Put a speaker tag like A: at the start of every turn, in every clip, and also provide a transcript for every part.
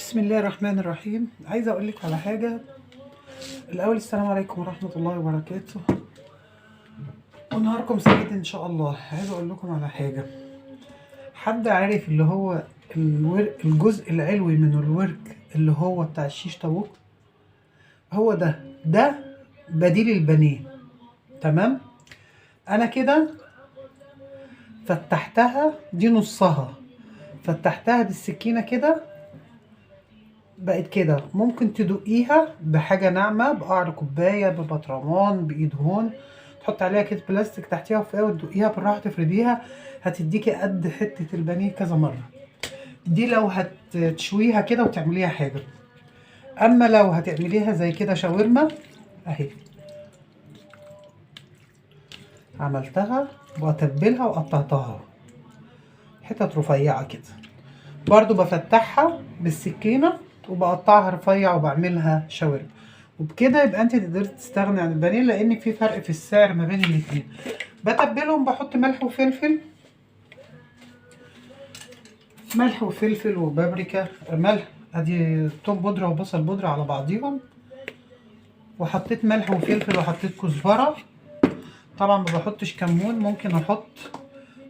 A: بسم الله الرحمن الرحيم. عايزه اقول لك على حاجه. الاول السلام عليكم ورحمه الله وبركاته، ونهاركم سعيد ان شاء الله. عايزه اقول لكم على حاجه. حد عارف اللي هو الجزء العلوي من الورك اللي هو بتاع الشيش طاووق؟ هو ده بديل البانيه. تمام. انا كده فتحتها، دي نصها فتحتها بالسكينه كده، بقت كده. ممكن تدقيها بحاجة ناعمة، بقعر كوباية، ببطرمان، بإيد هون، تحط عليها كيس بلاستيك تحتيها وفوقها وتدقيها بالراحة، تفرديها، هتديكي قد حتة البانيه كذا مرة. دي لو هتشويها كده وتعمليها حاجة. أما لو هتعمليها زي كده شاورما، أهي عملتها وأتبلها وقطعتها حتت رفيعة كده. برضو بفتحها بالسكينة وبقطعها رفيع وبعملها شاورما، وبكده يبقى انت تقدري تستغني عن البانيه، لان في فرق في السعر ما بين الاتنين. بتبلهم، بحط ملح وفلفل وبابريكا. ملح، ادي توم بودره وبصل بودره على بعضيهم، وحطيت ملح وفلفل وحطيت كزبره. طبعا ما بحطش كمون، ممكن احط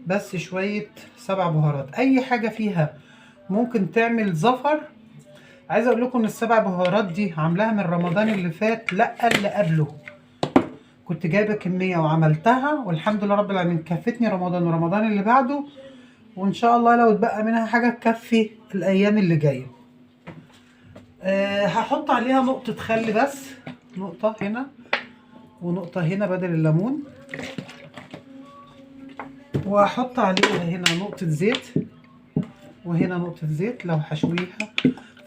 A: بس شويه سبع بهارات. اي حاجه فيها ممكن تعمل زفر. عايزه اقول لكم ان السبع بهارات دي عاملاها من رمضان اللي فات، لا اللي قبله، كنت جايبه كميه وعملتها والحمد لله رب العالمين، كفتني رمضان ورمضان اللي بعده، وان شاء الله لو اتبقى منها حاجه تكفي الايام اللي جايه. هحط عليها نقطه خل بس، نقطه هنا ونقطه هنا بدل الليمون، وهحط عليها هنا نقطه زيت وهنا نقطه زيت لو هشويها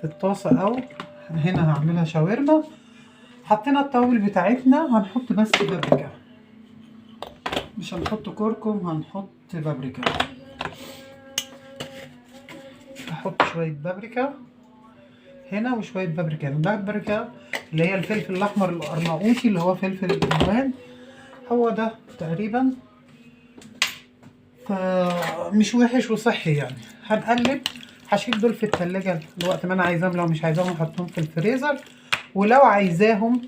A: في الطاسه، او هنا هعملها شاورما. حطينا التوابل بتاعتنا، هنحط بس بابريكا، مش هنحط كركم، هنحط بابريكا. هحط شويه بابريكا هنا وشويه بابريكا هنا. بابريكا اللي هي الفلفل الاحمر القرناطي، اللي هو فلفل الالوان، هو ده تقريبا، فمش وحش وصحي يعني. هنقلب، هشيل دول في التلاجة لوقت ما انا عايزاهم، لو مش عايزاهم هحطهم في الفريزر، ولو عايزاهم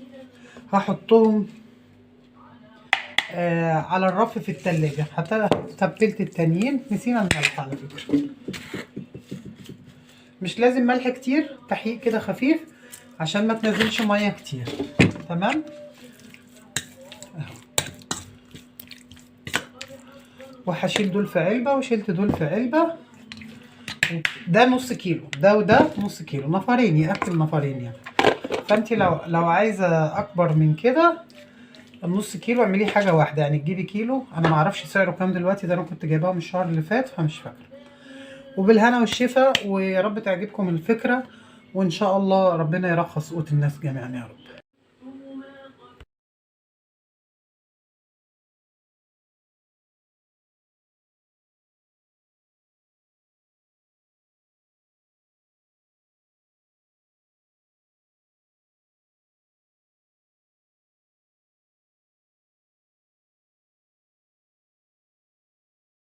A: هحطهم على الرف في التلاجة. حتى تبلت التانيين، نسينا الملح على فكرة، مش لازم ملح كتير، تحقيق كده خفيف عشان ما تنزلش ميه كتير. تمام. وهشيل دول في علبه، وشيلت دول في علبه. ده نص كيلو، ده وده نص كيلو، نفرين ياكل نفرين يعني. فانت لو عايزه اكبر من كده، النص كيلو اعمليه حاجه واحده يعني. تجيبي كيلو، انا معرفش سعره كام دلوقتي، ده انا كنت جايباه من الشهر اللي فات فمش فاكره. وبالهنا والشفا، ويا رب تعجبكم الفكره، وان شاء الله ربنا يرخص قوت الناس جميعا يا رب.